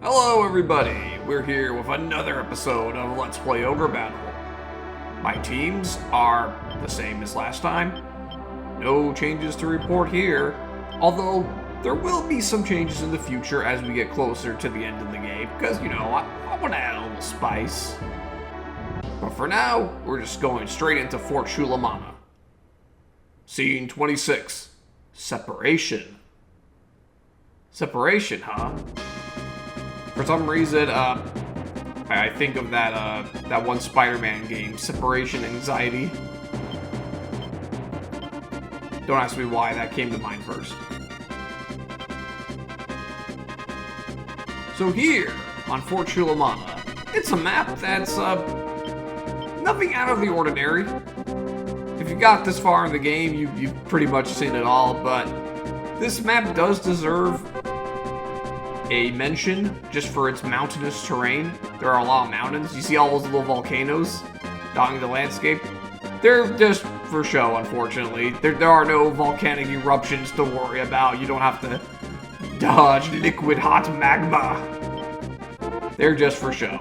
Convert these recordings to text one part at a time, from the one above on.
Hello everybody, we're here with another episode of Let's Play Ogre Battle. My teams are the same as last time. No changes to report here, although there will be some changes in the future as we get closer to the end of the game, because, you know, I want to add a little spice. But for now, we're just going straight into Fort Shulamana. Scene 26. Separation. Separation, huh? For some reason, I think of that one Spider-Man game, Separation Anxiety. Don't ask me why that came to mind first. So here, on Fort Shulamana, it's a map that's, nothing out of the ordinary. If you got this far in the game, you've pretty much seen it all, but this map does deserve a mention just for its mountainous terrain. There are a lot of mountains. You see all those little volcanoes dotting the landscape? They're just for show, unfortunately. There are no volcanic eruptions to worry about. You don't have to dodge liquid hot magma. They're just for show.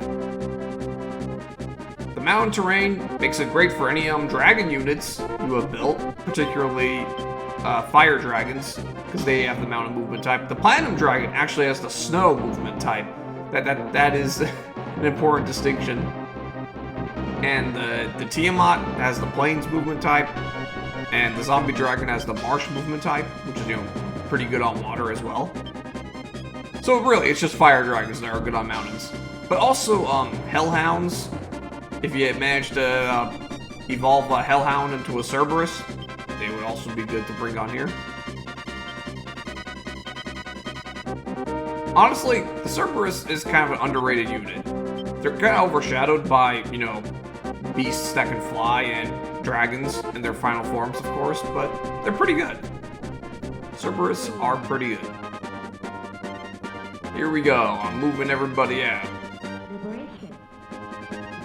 The mountain terrain makes it great for any dragon units you have built, particularly fire dragons, because they have the mountain movement type. The platinum dragon actually has the snow movement type. That is an important distinction. And the Tiamat has the plains movement type, and the zombie dragon has the marsh movement type, which is, you know, pretty good on water as well. So really, it's just fire dragons that are good on mountains. But also hellhounds. If you manage to evolve a hellhound into a Cerberus, they would also be good to bring on here. Honestly, the Cerberus is kind of an underrated unit. They're kind of overshadowed by, you know, beasts that can fly and dragons in their final forms, of course, but they're pretty good. Cerberus are pretty good. Here we go. I'm moving everybody out.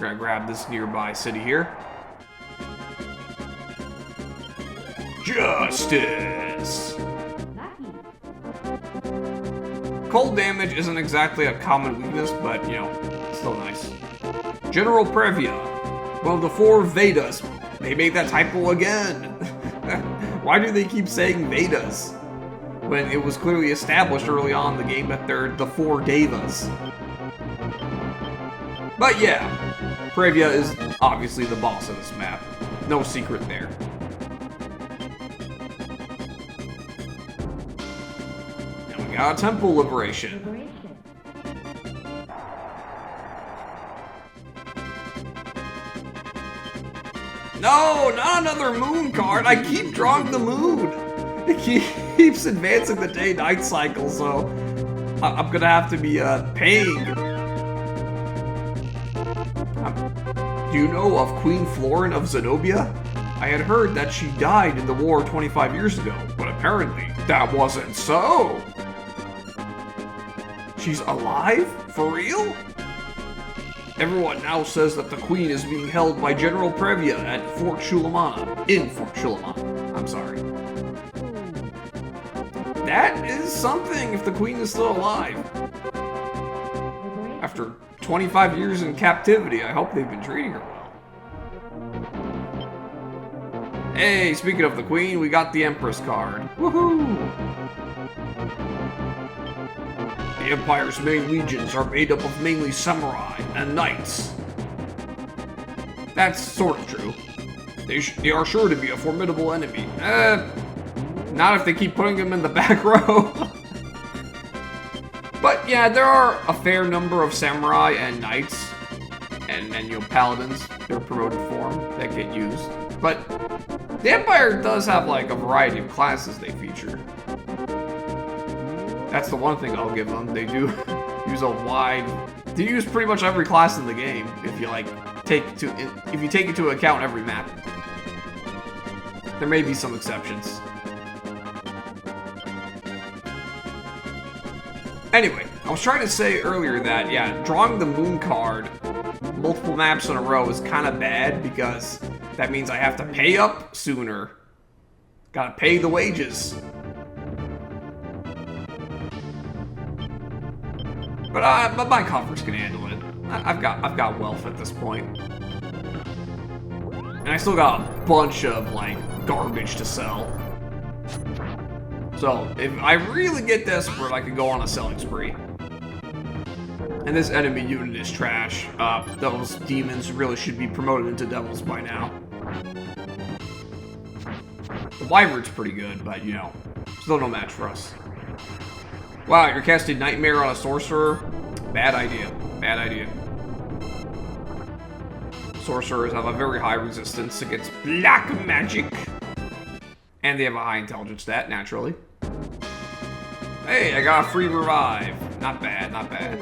We're gonna grab this nearby city here. Justice! Cold damage isn't exactly a common weakness, but, you know, still nice. General Previa, one of the 4 Vedas. They made that typo again. Why do they keep saying Vedas when it was clearly established early on in the game that they're the 4 Devas? But yeah, Previa is obviously the boss of this map. No secret there. And we got a temple liberation. No, not another moon card. I keep drawing the moon. It keeps advancing the day-night cycle, so I'm gonna have to be paying. Do you know of Queen Floran of Zenobia? I had heard that she died in the war 25 years ago, but apparently that wasn't so. She's alive? For real? Everyone now says that the Queen is being held by General Previa at Fort Shulamana. In Fort Shulamana. I'm sorry. That is something if the Queen is still alive. After 25 years in captivity, I hope they've been treating her well. Hey, speaking of the Queen, we got the Empress card. Woohoo! The Empire's main legions are made up of mainly samurai and knights. That's sort of true. They are sure to be a formidable enemy. Not if they keep putting them in the back row. But yeah, there are a fair number of samurai and knights, and you know, paladins, their promoted form, that get used. But the Empire does have like a variety of classes they feature. That's the one thing I'll give them. They do use a wide. They use pretty much every class in the game if you like if you take into account every map. There may be some exceptions. Anyway, I was trying to say earlier that, yeah, drawing the moon card multiple maps in a row is kind of bad because that means I have to pay up sooner. Gotta pay the wages. But my coffers can handle it. I've got wealth at this point. And I still got a bunch of, like, garbage to sell. So, if I really get desperate, I can go on a selling spree. And this enemy unit is trash. Those demons really should be promoted into devils by now. The wyvern's pretty good, but, you know, still no match for us. Wow, you're casting Nightmare on a sorcerer? Bad idea. Bad idea. Sorcerers have a very high resistance against black magic. And they have a high intelligence stat, naturally. Hey, I got a free revive. Not bad, not bad.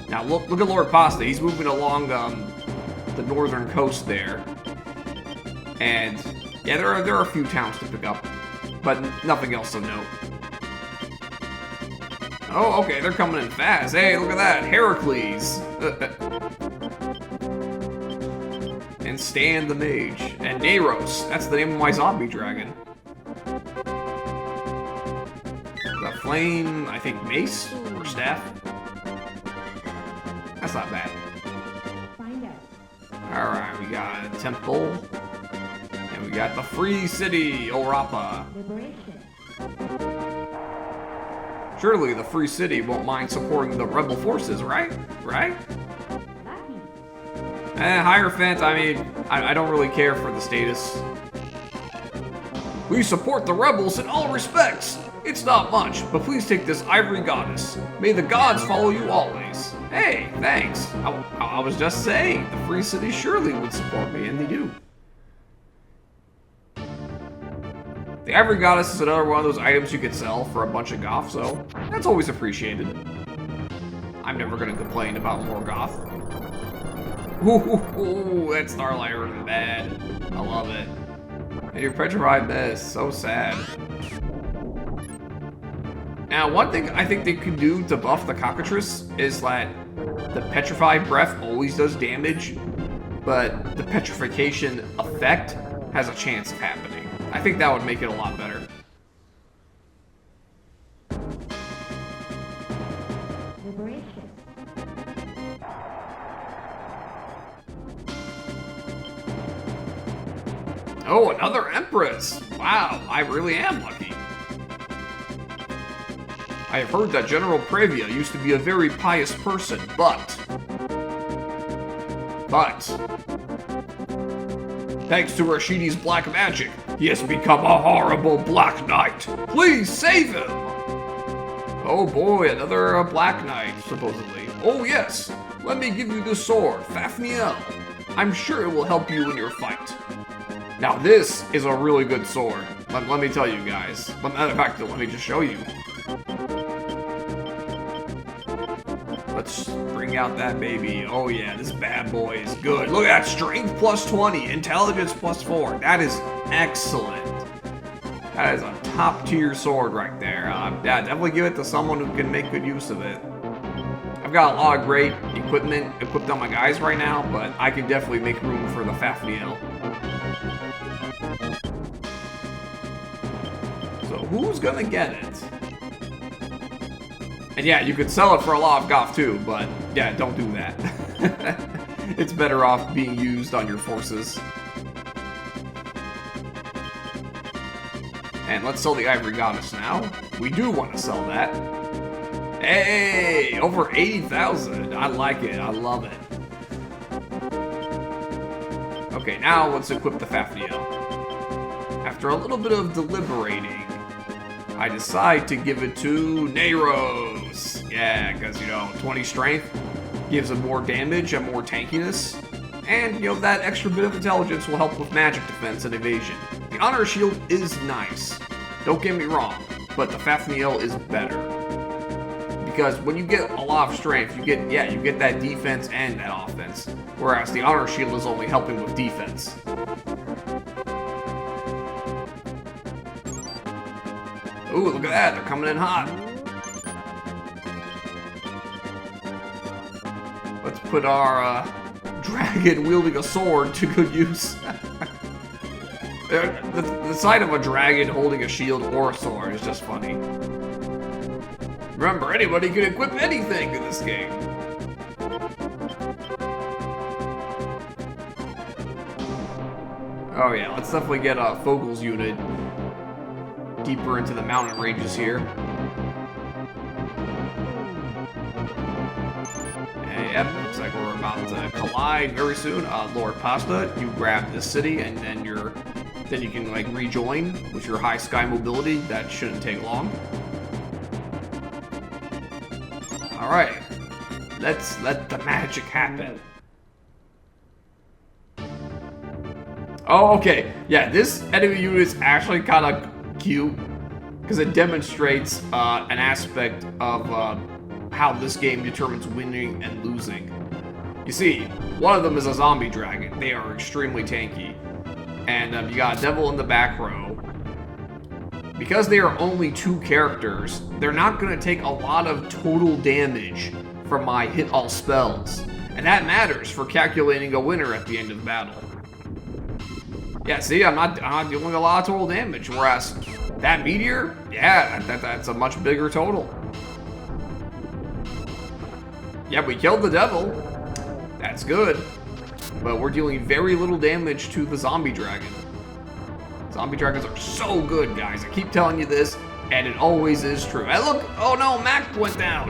Now, look at Lord Pasta. He's moving along the northern coast there. And, yeah, there are a few towns to pick up. But nothing else of note. Oh, okay, they're coming in fast. Hey, look at that. Heracles. And Stan the Mage. And Neros. That's the name of my zombie dragon. The flame, I think mace or staff. That's not bad. Alright, we got a temple. And we got the free city, Orapa. Surely the free city won't mind supporting the rebel forces, right? Right? Hierophant, I mean, I don't really care for the status. We support the rebels in all respects. It's not much, but please take this ivory goddess. May the gods follow you always. Hey, thanks. I was just saying, the free city surely would support me, and they do. The ivory goddess is another one of those items you could sell for a bunch of goth, so that's always appreciated. I'm never gonna complain about more goth. Ooh, that Starlighter is bad. I love it. And your petrified mess, so sad. Now, one thing I think they could do to buff the cockatrice is that the petrified breath always does damage, but the petrification effect has a chance of happening. I think that would make it a lot better. Oh, another Empress! Wow, I really am lucky. I have heard that General Previa used to be a very pious person, but... thanks to Rashidi's black magic, he has become a horrible Black Knight. Please save him! Oh boy, another Black Knight, supposedly. Oh yes, let me give you this sword, Fafniel. I'm sure it will help you in your fight. Now this is a really good sword. Let me tell you guys. Matter of fact, let me just show you. Let's bring out that baby. Oh yeah, this bad boy is good. Look at that, strength plus 20, intelligence plus 4. That is excellent. That is a top tier sword right there. Yeah, definitely give it to someone who can make good use of it. I've got a lot of great equipment equipped on my guys right now, but I can definitely make room for the Fafniel. So who's gonna get it? And yeah, you could sell it for a lot of goth too, but yeah, don't do that. It's better off being used on your forces. And let's sell the Ivory Goddess now. We do want to sell that. Hey, over 80,000. I like it. I love it. Okay, now let's equip the Fafniel. After a little bit of deliberating, I decide to give it to Neros. Yeah, because, you know, 20 strength gives him more damage and more tankiness. And, you know, that extra bit of intelligence will help with magic defense and evasion. The Honor Shield is nice. Don't get me wrong, but the Fafniel is better. Because when you get a lot of strength, you get that defense and that offense. Whereas the Honor Shield is only helping with defense. Ooh, look at that, they're coming in hot. Let's put our dragon wielding a sword to good use. The sight of a dragon holding a shield or a sword is just funny. Remember, anybody can equip anything in this game. Oh yeah, let's definitely get Fogel's unit deeper into the mountain ranges here. And yep, looks like we're about to collide very soon. Lord Pasta, you grab this city, and then you can like rejoin with your high sky mobility. That shouldn't take long. All right, let's let the magic happen. Oh, okay. Yeah, this enemy unit is actually kind of cute because it demonstrates an aspect of how this game determines winning and losing. You see, one of them is a zombie dragon. They are extremely tanky. And you got a devil in the back row. Because they are only 2 characters, they're not going to take a lot of total damage from my hit all spells. And that matters for calculating a winner at the end of the battle. Yeah, see, I'm not dealing a lot of total damage, whereas that meteor, yeah, that's a much bigger total. Yeah, we killed the devil. That's good. But we're dealing very little damage to the zombie dragon. Zombie dragons are so good, guys. I keep telling you this, and it always is true. Hey, look! Oh no, Mac went down.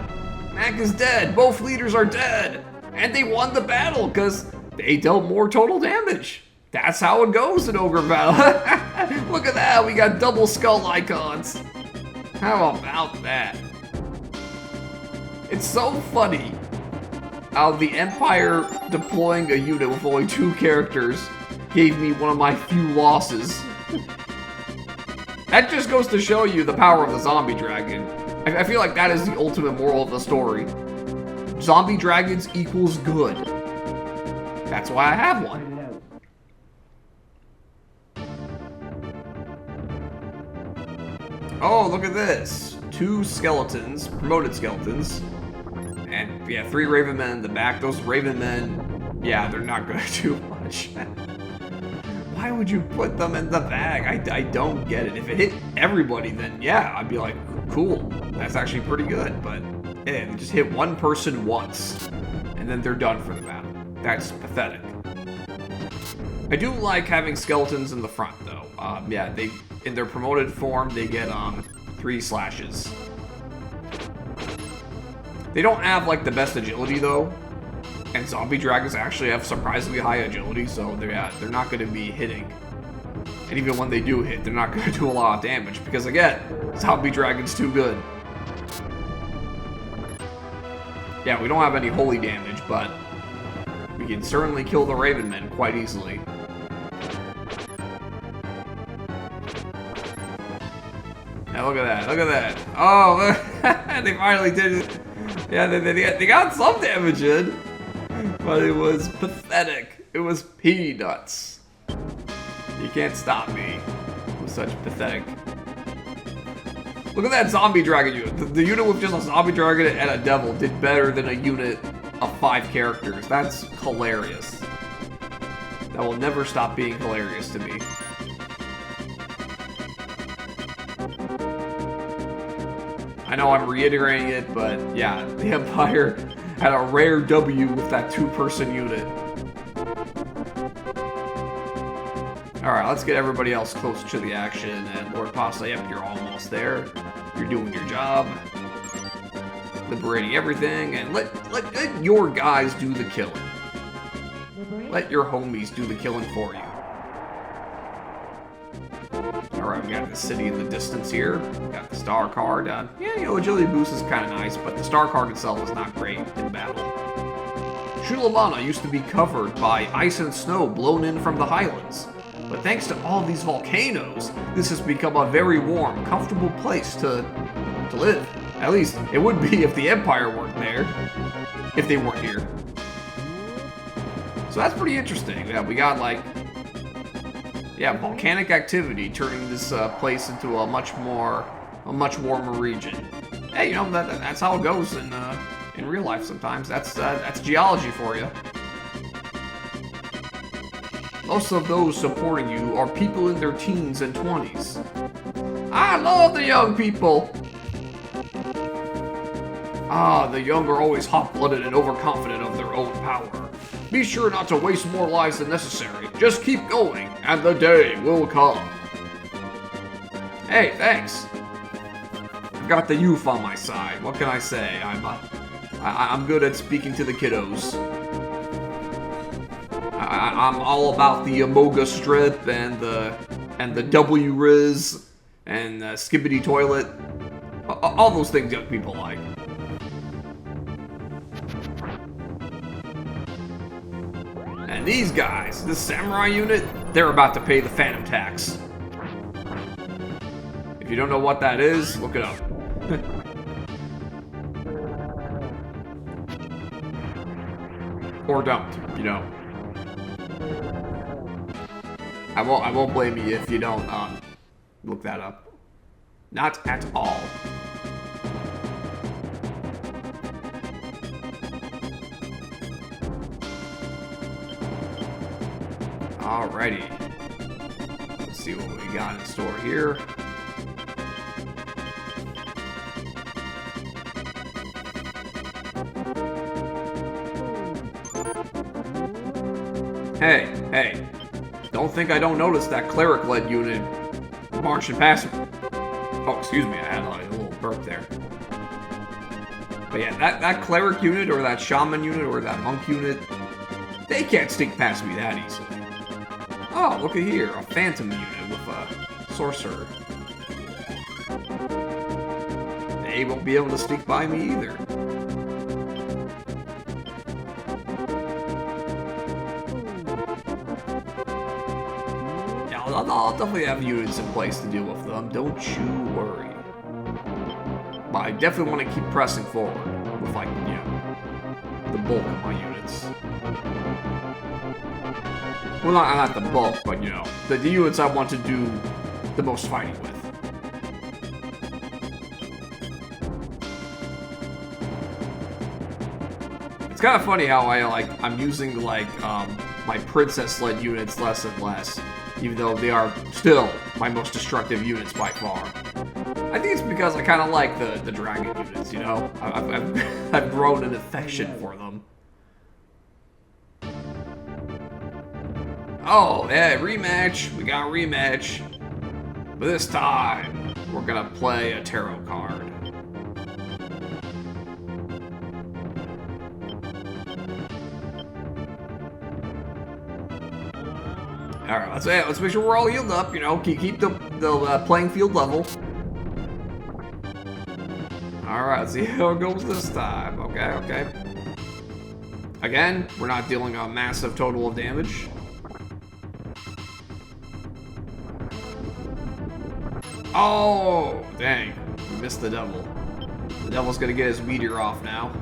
Mac is dead. Both leaders are dead. And they won the battle because they dealt more total damage. That's how it goes in Ogre battle. Look at that, we got double skull icons. How about that? It's so funny how the Empire deploying a unit with only 2 characters gave me one of my few losses. That just goes to show you the power of the zombie dragon. I feel like that is the ultimate moral of the story. Zombie dragons equals good. That's why I have one. Oh, look at this. 2 skeletons, promoted skeletons. And yeah, 3 Raven Men in the back. Those Raven Men, yeah, they're not gonna do much. Why would you put them in the bag? I don't get it. If it hit everybody, then yeah, I'd be like, cool. That's actually pretty good. But yeah, they just hit one person once, and then they're done for the battle. That's pathetic. I do like having skeletons in the front, though. Yeah, they in their promoted form, they get 3 slashes. They don't have like the best agility though, and zombie dragons actually have surprisingly high agility, so they're not going to be hitting. And even when they do hit, they're not going to do a lot of damage because again, zombie dragon's too good. Yeah, we don't have any holy damage, but we can certainly kill the Raven Men quite easily. Yeah, look at that, look at that. Oh, they finally did it. Yeah, they got some damage in, but it was pathetic. It was peanuts. You can't stop me with such pathetic. Look at that zombie dragon unit. The unit with just a zombie dragon and a devil did better than a unit of 5 characters. That's hilarious. That will never stop being hilarious to me. I know I'm reiterating it, but yeah, the Empire had a rare W with that 2-person unit. Alright, let's get everybody else close to the action, and Lord Pasta, yep, you're almost there. You're doing your job. Liberating everything, and let your guys do the killing. Let your homies do the killing for you. Alright, we got the city in the distance here. We got the star card. Yeah, you know, agility boost is kind of nice, but the star card itself is not great in battle. Shulamana used to be covered by ice and snow blown in from the highlands. But thanks to all these volcanoes, this has become a very warm, comfortable place to live. At least, it would be if the Empire weren't there. If they weren't here. So that's pretty interesting. Yeah, we got like... yeah, volcanic activity turning this place into a much warmer region. Hey, you know that's how it goes in real life sometimes. That's geology for you. Most of those supporting you are people in their teens and 20s. I love the young people. Ah, the young are always hot-blooded and overconfident of their own power. Be sure not to waste more lives than necessary. Just keep going, and the day will come. Hey, thanks. I've got the youth on my side. What can I say? I'm good at speaking to the kiddos. I'm all about the Amoga strip and the W Riz and Skibbity toilet. All those things young people like. And these guys, this samurai unit, they're about to pay the phantom tax. If you don't know what that is, look it up. Or don't, you know. I won't blame you if you don't look that up. Not at all. Alrighty. Let's see what we got in store here. Hey. Don't think I don't notice that cleric-led unit marching past me. Oh, excuse me, I had a little burp there. But yeah, that cleric unit or that shaman unit or that monk unit, they can't sneak past me that easily. Oh, look at here, a phantom unit with a sorcerer. They won't be able to sneak by me either. I'll definitely have units in place to deal with them, don't you worry. But I definitely want to keep pressing forward with, like, you know, the bulk of my units. Well, not the bulk, but, you know, the units I want to do the most fighting with. It's kind of funny how I'm using, my princess-led units less and less. Even though they are still my most destructive units by far. I think it's because I kind of like the dragon units, you know? I've grown an affection for them. Oh, yeah, rematch. We got a rematch. But this time, we're gonna play a tarot card. Alright, let's make sure we're all healed up, you know, keep the playing field level. Alright, let's see how it goes this time. Okay. Again, we're not dealing a massive total of damage. Oh, dang. We missed the devil. The devil's gonna get his meteor off now.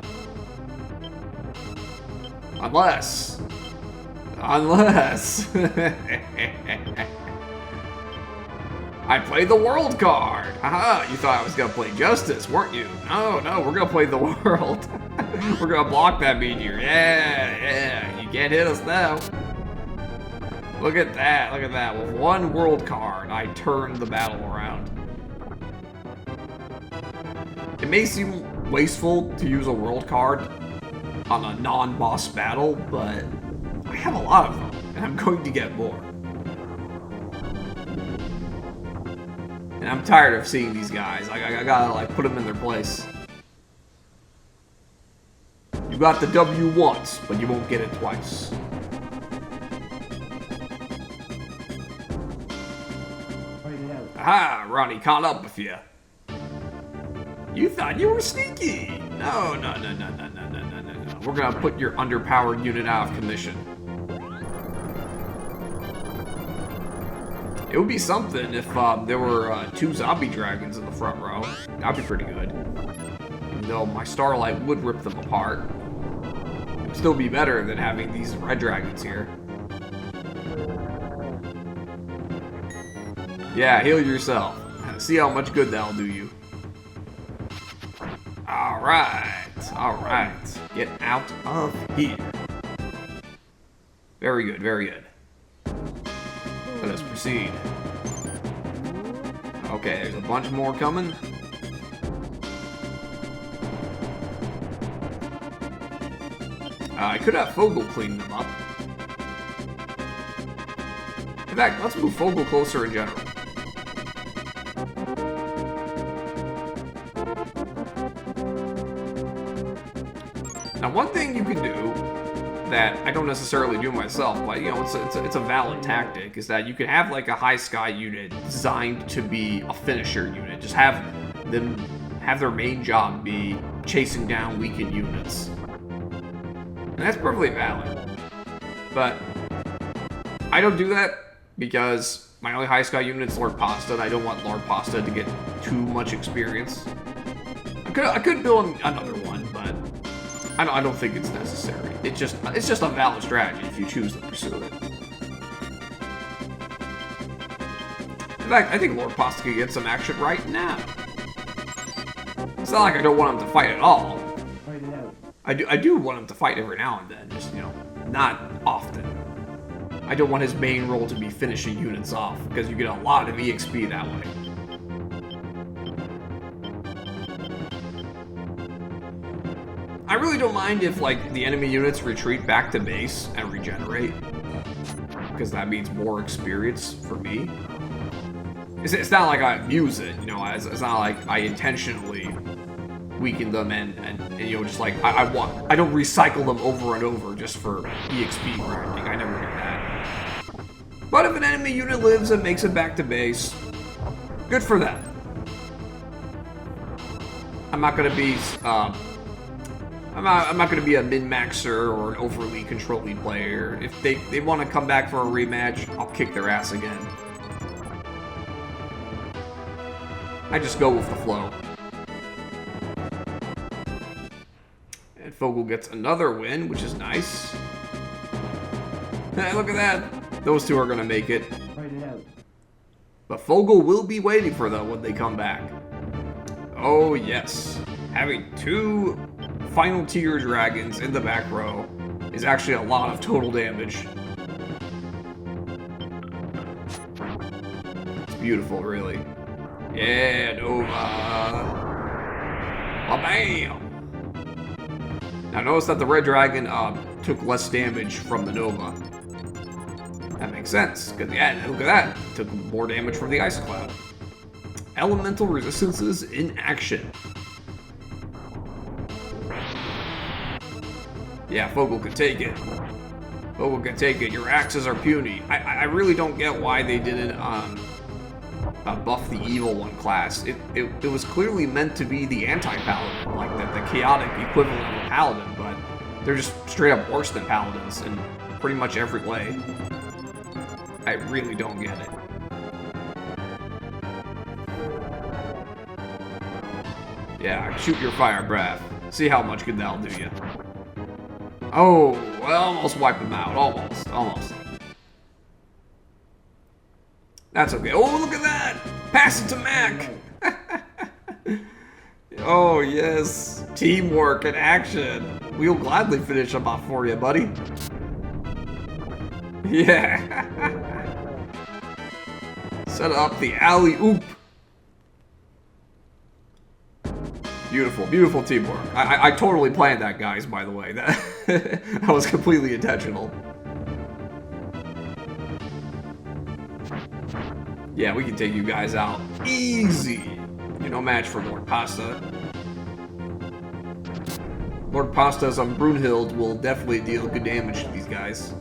Unless... I played the world card. Aha, you thought I was gonna play justice, weren't you? No, we're gonna play the world. We're gonna block that meteor. Yeah, you can't hit us now. Look at that. With one world card, I turned the battle around. It may seem wasteful to use a world card on a non-boss battle, but I have a lot of them, and I'm going to get more. And I'm tired of seeing these guys. I gotta, put them in their place. You got the W once, but you won't get it twice. Aha, Ronnie caught up with you. You thought you were sneaky. No. We're gonna put your underpowered unit out of commission. It would be something if there were 2 zombie dragons in the front row. That'd be pretty good. Even though my starlight would rip them apart. It would still be better than having these red dragons here. Yeah, heal yourself. See how much good that'll do you. Alright. Get out of here. Very good. Let us proceed. Okay, there's a bunch more coming. I could have Fogel clean them up. In fact, let's move Fogel closer in general. Now, one thing you can do that I don't necessarily do myself, but you know, it's a valid tactic, is that you can have like a high sky unit designed to be a finisher unit. Just have them have their main job be chasing down weakened units. And that's perfectly valid. But I don't do that because my only high sky unit is Lord Pasta, and I don't want Lord Pasta to get too much experience. I could build another one, but I don't think it's necessary. It's just a valid strategy if you choose to pursue it. In fact, I think Lord Pasta could get some action right now. It's not like I don't want him to fight at all. I do want him to fight every now and then, just, you know, not often. I don't want his main role to be finishing units off, because you get a lot of EXP that way. I really don't mind if, like, the enemy units retreat back to base and regenerate, because that means more experience for me. It's not like I abuse it, you know, it's not like I intentionally weaken them and you know, just like, I don't recycle them over and over just for EXP grinding. I never do that. But if an enemy unit lives and makes it back to base, good for them. I'm not gonna be, I'm not gonna be a min-maxer or an overly controlling player. If they want to come back for a rematch, I'll kick their ass again. I just go with the flow. And Fogel gets another win, which is nice. Hey, look at that! Those two are gonna make it. But Fogel will be waiting for them when they come back. Oh yes, having two final tier dragons in the back row is actually a lot of total damage. It's beautiful, really. Yeah, Nova. Bam! Now notice that the red dragon took less damage from the Nova. That makes sense, because yeah, look at that. It took more damage from the ice cloud. Elemental resistances in action. Yeah, Fogel can take it. Fogel can take it. Your axes are puny. I really don't get why they didn't buff the evil one class. It was clearly meant to be the anti-paladin, like the chaotic equivalent of a paladin, but they're just straight up worse than paladins in pretty much every way. I really don't get it. Yeah, shoot your fire breath. See how much good that'll do you. Oh, I almost wiped him out. Almost. That's okay. Oh, look at that! Pass it to Mac! Oh, yes. Teamwork in action. We'll gladly finish them off for you, buddy. Yeah. Set up the alley-oop. Beautiful, beautiful teamwork. I totally planned that, guys, by the way. That was completely intentional. Yeah, we can take you guys out easy. You're no match for Lord Pasta. Lord Pasta's on Brunhild will definitely deal good damage to these guys.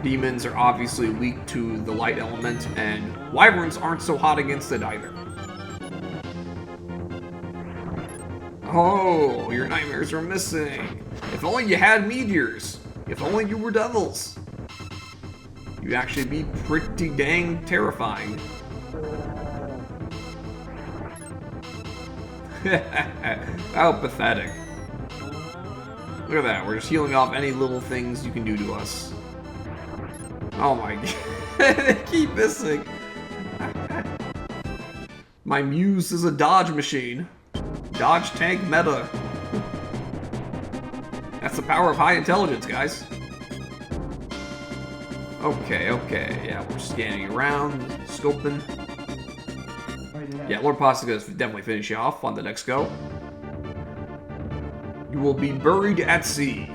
Demons are obviously weak to the light element, and wyverns aren't so hot against it either. Oh, your nightmares are missing. If only you had meteors. If only you were devils. You'd actually be pretty dang terrifying. How pathetic. Look at that, we're just healing off any little things you can do to us. Oh my god, they keep missing. My muse is a dodge machine. Dodge tank meta. That's the power of high intelligence, guys. Okay, yeah, we're scanning around, scoping. Yeah, Lord Pasta is definitely finish you off on the next go. You will be buried at sea.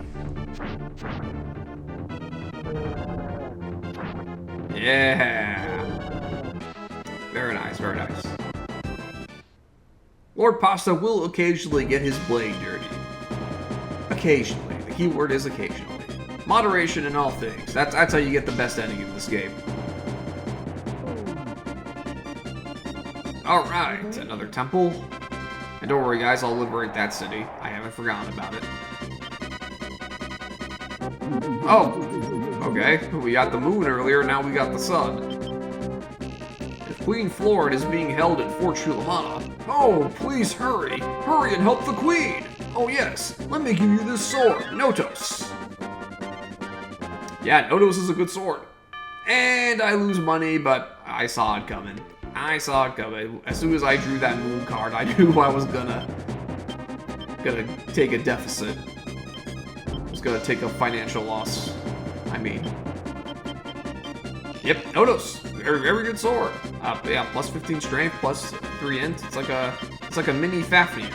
Yeah. Very nice, very nice. Lord Pasta will occasionally get his blade dirty. Occasionally. The key word is occasionally. Moderation in all things. That's how you get the best ending in this game. Alright, another temple. And don't worry guys, I'll liberate that city. I haven't forgotten about it. Oh, okay. We got the moon earlier, now we got the sun. If Queen Floran is being held at Fort Shulamana. Oh, please hurry. Hurry and help the queen. Oh yes, let me give you this sword, Notos. Yeah, Notos is a good sword. And I lose money, but I saw it coming. I saw it coming. As soon as I drew that moon card, I knew I was gonna take a deficit. I was gonna take a financial loss. I mean. Yep, Notos. Very, very good sword. Yeah, plus 15 strength, plus 3 int. It's like a mini Fafnir.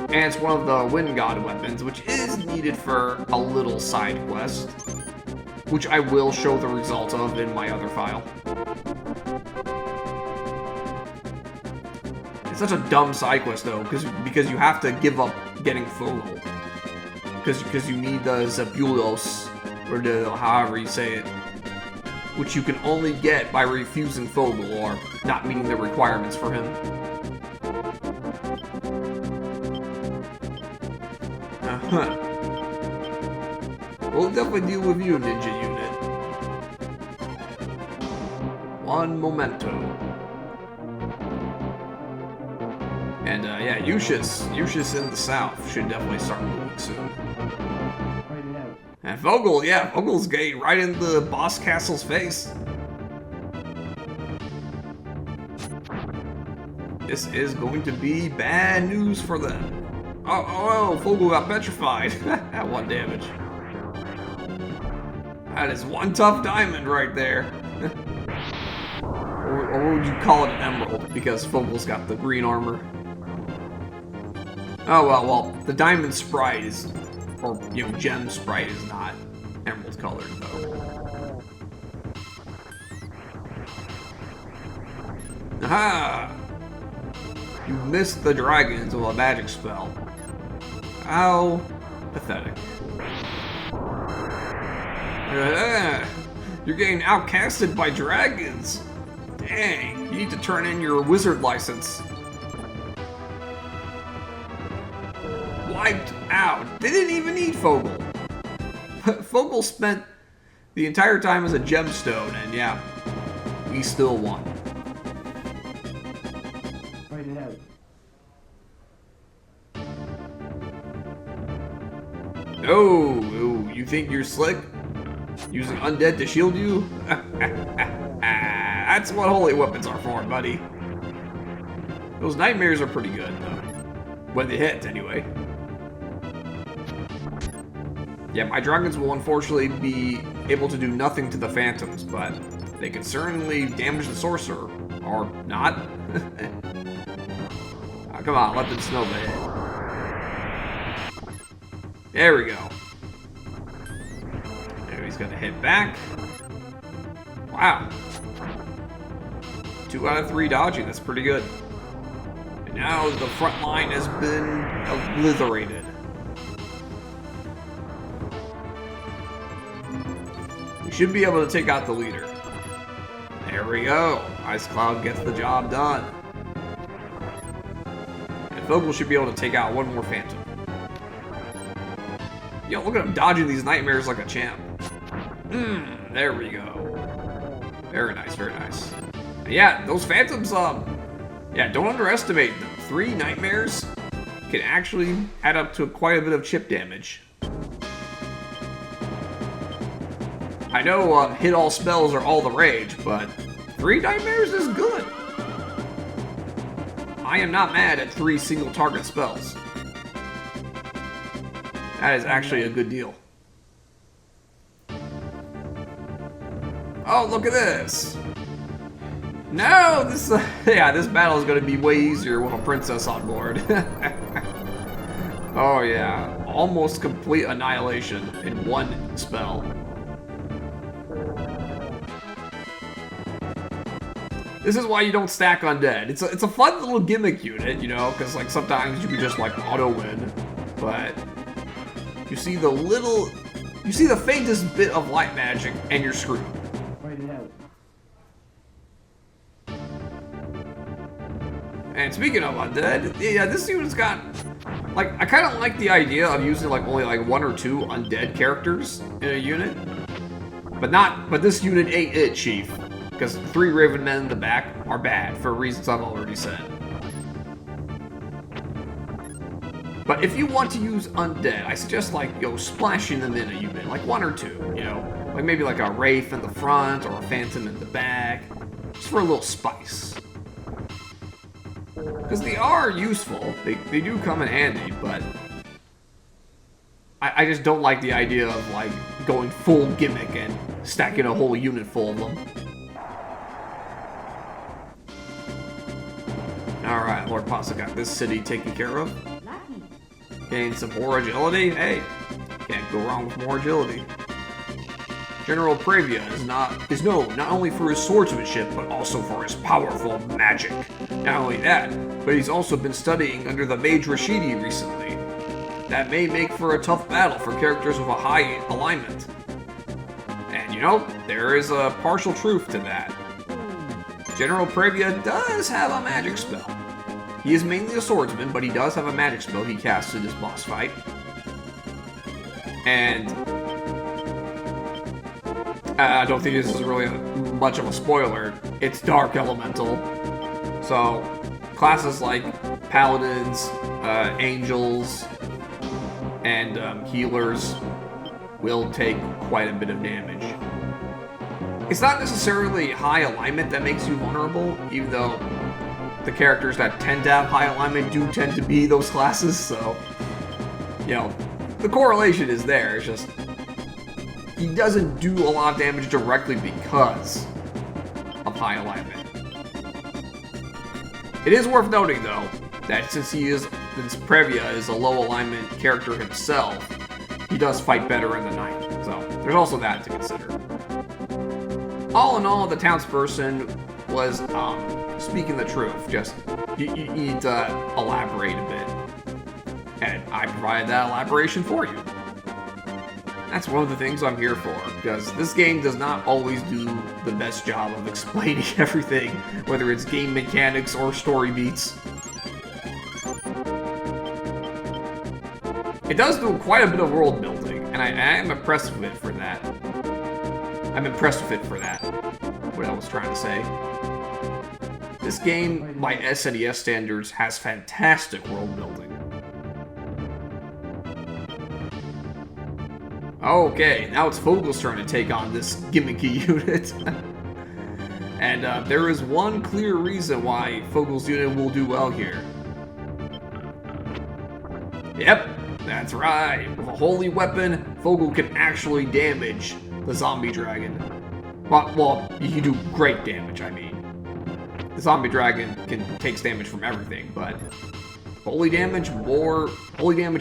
And it's one of the Wind God weapons, which is needed for a little side quest, which I will show the result of in my other file. It's such a dumb side quest though, because you have to give up getting Fogel, because you need the Zabulos, or the however you say it, which you can only get by refusing Fogel or not meeting the requirements for him. We'll definitely deal with you, Ninja Unit. One momento. And yeah, Yushis in the south should definitely start moving soon. And Vogel, yeah, Vogel's getting right in the boss castle's face. This is going to be bad news for them. Oh, Vogel got petrified. At 1 damage. That is one tough diamond right there. or would you call it an emerald? Because Vogel's got the green armor. Oh, well, the diamond sprite is, or, gem sprite is not emerald colored, though. Aha! You missed the dragons with a magic spell. How pathetic. You're getting outcasted by dragons. Dang, you need to turn in your wizard license. Wiped out. They didn't even need Fogel. Fogel spent the entire time as a gemstone, and yeah, we still won. Write it out. Oh, you think you're slick? Using undead to shield you? That's what holy weapons are for, buddy. Those nightmares are pretty good, though. When they hit, anyway. Yeah, my dragons will unfortunately be able to do nothing to the phantoms, but they can certainly damage the sorcerer. Or not. Come on, let them snow the hit. There we go. There, he's gonna hit back. Wow. 2 out of 3 dodging, that's pretty good. And now the front line has been obliterated. We should be able to take out the leader. There we go. Ice Cloud gets the job done. And Vogel should be able to take out one more phantom. Yo, look at him dodging these nightmares like a champ. There we go. Very nice, very nice. And yeah, those phantoms, yeah, don't underestimate them. 3 nightmares can actually add up to quite a bit of chip damage. I know hit all spells are all the rage, but 3 nightmares is good. I am not mad at 3 single target spells. That is actually a good deal. Oh, look at this. No, this battle is going to be way easier with a princess on board. Oh yeah, almost complete annihilation in one spell. This is why you don't stack undead. It's a fun little gimmick unit, you know, because like sometimes you can just like auto win, but you see the faintest bit of light magic and you're screwed. And speaking of undead, yeah, this unit's got, like, I kind of like the idea of using like only like 1 or 2 undead characters in a unit, but this unit ain't it, Chief, because 3 Raven Men in the back are bad for reasons I've already said. But if you want to use undead, I suggest like, splashing them in a unit, like 1 or 2, you know, like maybe like a Wraith in the front or a Phantom in the back, just for a little spice. Because they are useful, they do come in handy, but I just don't like the idea of like going full gimmick and stacking a whole unit full of them. Alright, Lord Pasa got this city taken care of. Gain some more agility? Hey, can't go wrong with more agility. General Previa is known not only for his swordsmanship, but also for his powerful magic. Not only that, but he's also been studying under the Mage Rashidi recently. That may make for a tough battle for characters with a high alignment. And you know, there is a partial truth to that. General Previa does have a magic spell. He is mainly a swordsman, but he does have a magic spell he casts in his boss fight. And I don't think this is really much of a spoiler. It's Dark Elemental. So, classes like Paladins, Angels, and Healers will take quite a bit of damage. It's not necessarily high alignment that makes you vulnerable, even though the characters that tend to have high alignment do tend to be those classes, so, you know, the correlation is there. It's just he doesn't do a lot of damage directly because of high alignment. It is worth noting, though, that since Previa is a low alignment character himself, he does fight better in the night. So there's also that to consider. All in all, the townsperson was speaking the truth. Just you need to elaborate a bit, and I provided that elaboration for you. That's one of the things I'm here for, because this game does not always do the best job of explaining everything, whether it's game mechanics or story beats. It does do quite a bit of world building, and I am impressed with it for that. What I was trying to say. This game, by SNES standards, has fantastic world building. Okay, now it's Fogel's turn to take on this gimmicky unit. And there is one clear reason why Fogel's unit will do well here. Yep, that's right. With a holy weapon, Fogel can actually damage the zombie dragon. Well, he can do great damage, I mean. The zombie dragon takes damage from everything, but holy damage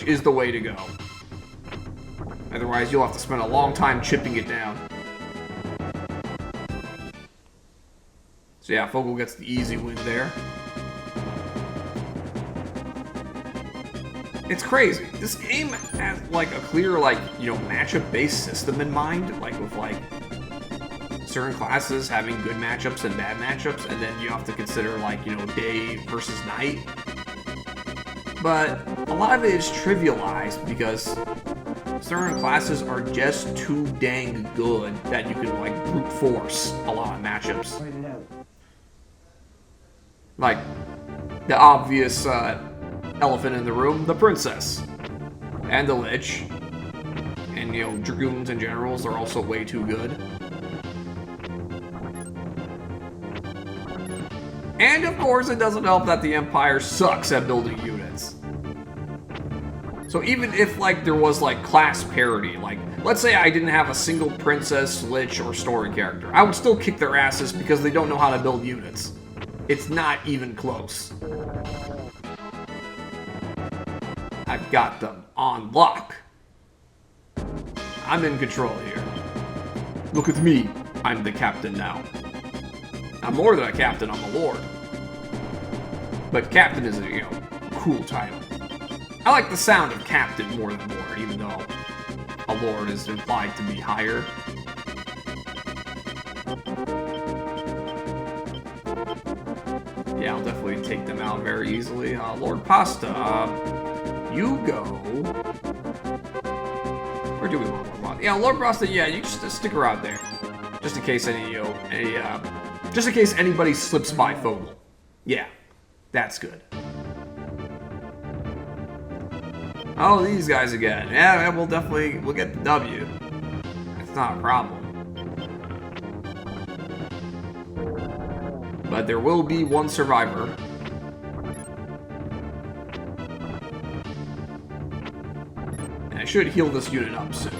is the way to go. Otherwise, you'll have to spend a long time chipping it down. So yeah, Fogel gets the easy win there. It's crazy. This game has like a clear matchup-based system in mind, like with certain classes having good matchups and bad matchups, and then you have to consider day versus night. But a lot of it is trivialized because certain classes are just too dang good that you can brute force a lot of matchups. Like the obvious elephant in the room, the princess and the lich, and dragoons and generals are also way too good. And of course, it doesn't help that the Empire sucks at building units. So even if there was class parity, let's say I didn't have a single princess, lich, or story character, I would still kick their asses because they don't know how to build units. It's not even close. I've got them on lock. I'm in control here. Look at me. I'm the captain now. I'm more than a captain, I'm a lord. But captain is a, cool title. I like the sound of captain more than lord, even though a lord is implied to be higher. Yeah, I'll definitely take them out very easily. Lord Pasta, you go. Where do we want Lord Pasta? Yeah, Lord Pasta, yeah, you just stick around there. Just in case just in case anybody slips by Fogel. Yeah, that's good. Oh, these guys again. Yeah, we'll get the W. It's not a problem. But there will be one survivor. And I should heal this unit up soon.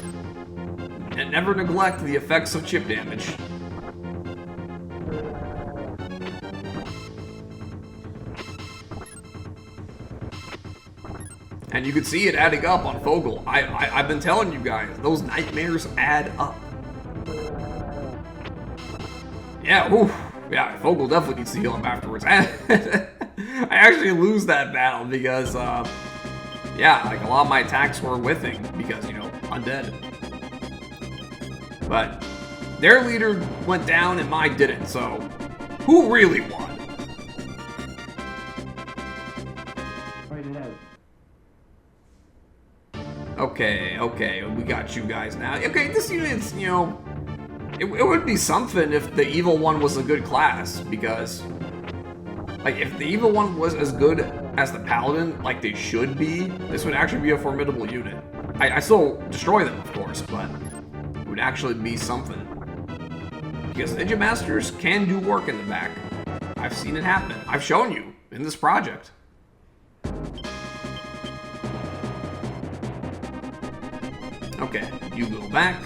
And never neglect the effects of chip damage. And you can see it adding up on Fogel. I've been telling you guys, those nightmares add up. Yeah, oof. Yeah, Fogel definitely needs to heal up afterwards. I actually lose that battle because, yeah, like a lot of my attacks were whiffing because, undead. But their leader went down and mine didn't, so who really won? Okay, we got you guys now. Okay, this unit's, it would be something if the evil one was a good class, because, like, if the evil one was as good as the paladin, like they should be, this would actually be a formidable unit. I still destroy them, of course, but it would actually be something. Because Ninja Masters can do work in the back. I've seen it happen. I've shown you in this project. Okay, you go back.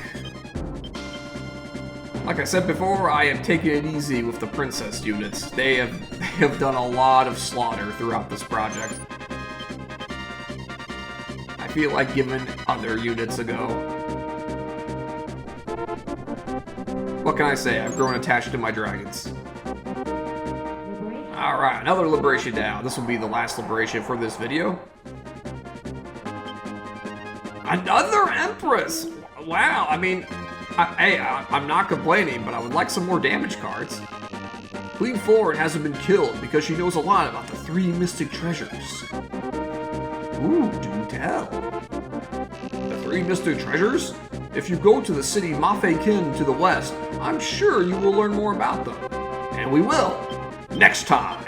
Like I said before, I am taking it easy with the princess units. They have done a lot of slaughter throughout this project. I feel like giving other units a go. What can I say? I've grown attached to my dragons. Alright, another liberation down. This will be the last liberation for this video. Another Empress! Wow, I mean, I'm not complaining, but I would like some more damage cards. Queen Floran hasn't been killed because she knows a lot about the 3 mystic treasures. Ooh, do tell. The 3 mystic treasures? If you go to the city Mafekin to the west, I'm sure you will learn more about them. And we will, next time.